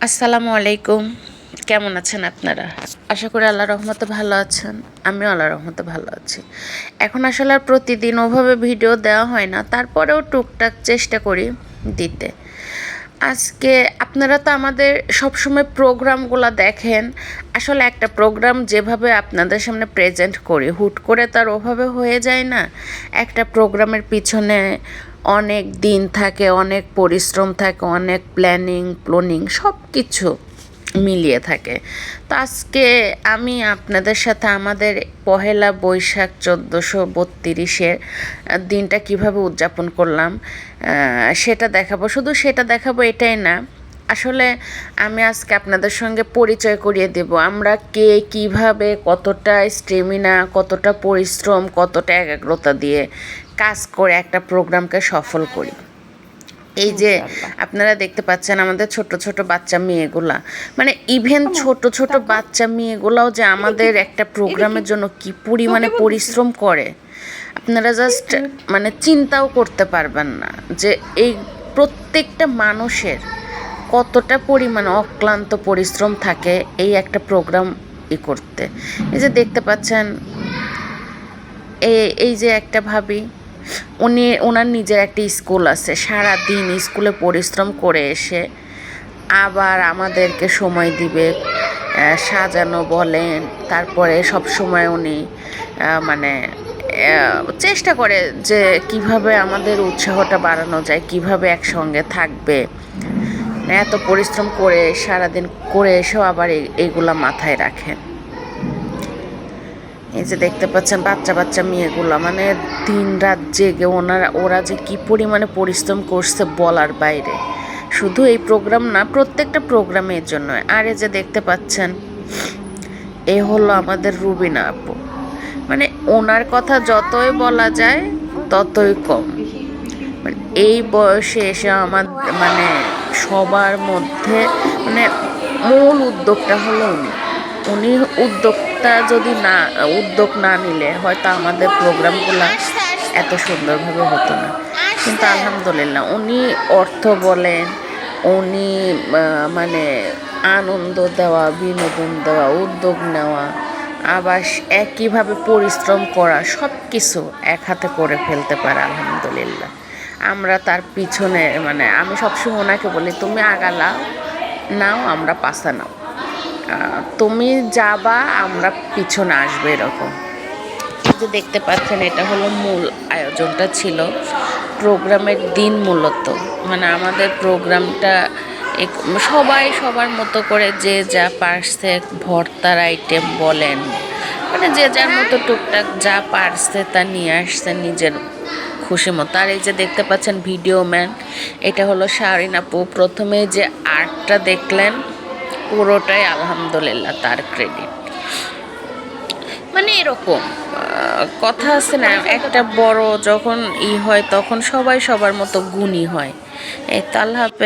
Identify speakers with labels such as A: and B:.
A: আসসালামু আলাইকুম। কেমন আছেন আপনারা? আশা করি আল্লাহর রহমতে ভালো আছেন। আমিও আল্লাহর রহমতে ভালো আছি। এখন আসলে আর প্রতিদিন ওভাবে ভিডিও দেওয়া হয় না, তারপরেও টুকটাক চেষ্টা করি দিতে। আজকে আপনারা তো আমাদের সবসময় প্রোগ্রামগুলো দেখেন। আসলে একটা প্রোগ্রাম যেভাবে আপনাদের সামনে প্রেজেন্ট করি, হুট করে তার ওভাবে হয়ে যায় না। একটা প্রোগ্রামের পিছনে অনেক দিন থাকে, অনেক পরিশ্রম থাকে, অনেক প্ল্যানিং সব কিছু মিলিয়ে থাকে। তো আজকে আমি আপনাদের সাথে আমাদের পহেলা বৈশাখ 1432-এর দিনটা কিভাবে উদযাপন করলাম সেটা দেখাবো। শুধু সেটা দেখাবো এটাই না, আসলে আমি আজকে আপনাদের সঙ্গে পরিচয় করিয়ে দেব আমরা কে কিভাবে কতটা স্টেমিনা, কতটা পরিশ্রম, কতটা একাগ্রতা দিয়ে কাজ করে একটা প্রোগ্রামকে সফল করি। এই যে আপনারা দেখতে পাচ্ছেন আমাদের ছোট ছোট বাচ্চা মেয়েগুলা, মানে ইভেন ছোট ছোট বাচ্চা মেয়েগুলাও যে আমাদের একটা প্রোগ্রামের জন্য কি পরিমাণে পরিশ্রম করে আপনারা জাস্ট মানে চিন্তাও করতে পারবেন না যে এই প্রত্যেকটা মানুষের কতটা পরিমাণ অক্লান্ত পরিশ্রম থাকে এই একটা প্রোগ্রাম করতে। এই যে দেখতে পাচ্ছেন এই যে একটা ভাবি, ওনার নিজের একটা স্কুল আছে, সারা দিন স্কুলে পরিশ্রম করে এসে আবার আমাদেরকে সময় দিবে, সাজানো বলেন, তারপরে সব সময় উনি মানে চেষ্টা করে যে কিভাবে আমাদের উৎসাহটা বাড়ানো যায়, কিভাবে একসঙ্গে থাকবে। এত পরিশ্রম করে সারাদিন করে এসেও আবার এইগুলা মাথায় রাখেন। এই যে দেখতে পাচ্ছেন বাচ্চা বাচ্চা মেয়েগুলো, মানে দিন রাত জেগে ওরা যে কি পরিমাণে পরিশ্রম করছে বলার বাইরে। শুধু এই প্রোগ্রাম না, প্রত্যেকটা প্রোগ্রামের জন্য। আর এই যে দেখতে পাচ্ছেন এ হলো আমাদের রুবিনা আপু, মানে ওনার কথা যতই বলা যায় ততই কম। মানে এই বয়সে এসে আমার মানে সবার মধ্যে মানে মূল উদ্যোগটা হলো উনি উদ্যোগটা যদি উদ্যোগ না নিলে হয়তো আমাদের প্রোগ্রামগুলো এত সুন্দরভাবে হতো না। কিন্তু আলহামদুলিল্লাহ উনি অর্থ বলেন, উনি মানে আনন্দ দেওয়া, বিনোদন দেওয়া, উদ্যোগ নেওয়া, আবার একইভাবে পরিশ্রম করা, সব কিছু এক হাতে করে ফেলতে পারে আলহামদুলিল্লাহ। আমরা তার পিছনে মানে আমি সবসময় ওনাকে বলি তুমি আগালাও নাও, আমরা পাশা নাও, তুমি যাবা আমরা পিছনে আসবে, এরকম। যে দেখতে পাচ্ছেন এটা হলো মূল আয়োজনটা ছিল প্রোগ্রামের দিন। মূলত মানে আমাদের প্রোগ্রামটা সবাই সবার মতো করে যে যা পারছে, ভর্তার আইটেম বলেন, মানে যে যার মতো টুকটাক যা পারছে তা নিয়ে আসছে নিজের খুশি মতো। আর এই যে দেখতে পাচ্ছেন ভিডিও ম্যান, এটা হলো শাহরিন আপু। প্রথমে যে আর্টটা দেখলেন পুরোটাই আলহামদুলিল্লাহ তার ক্রেডিট। মানে এরকম কথা আছে না, একটা বড় যখন হয় তখন সবাই সবার মতো গুণী হয়। এই তো আল্লাহ হাফেজ।